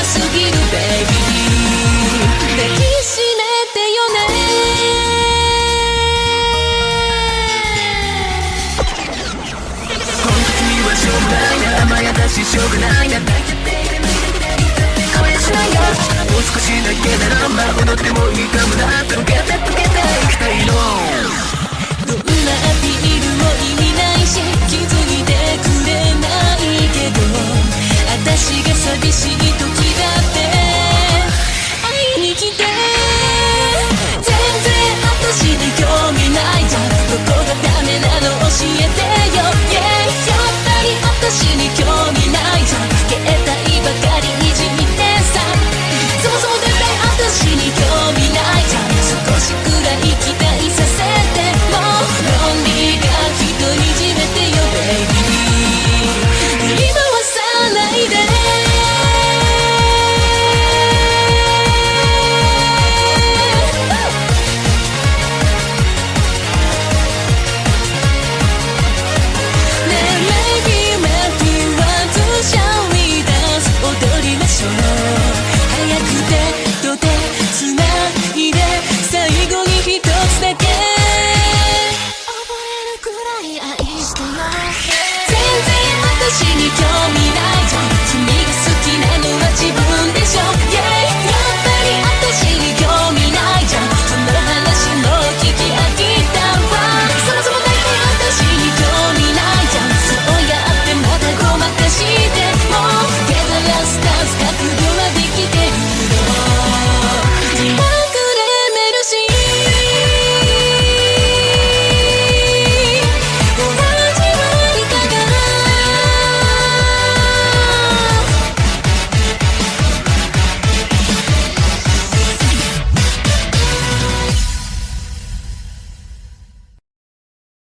すぎるベイビー抱きしめてよね本当君はしょうがないな甘やかししょうがないな抱いてて構えしないよもう少しだけならまあ踊ってもいいかもな溶けて溶けていきたいのどんなアピールも意味ないし気づいてくれないけど私が寂しい時だって会いに来て全然私に興味ないじゃんどこがダメなの教えてよ、yeah、やっぱり私に興味ないじゃん携帯ばかりいじってさそもそも絶対私に興味ないじゃん少しくらい期待させてもロンリーが独り占めてよベイビー振り回さないでねえ Maybe Maybe want to shall we dance 踊りましょう早く手と手つな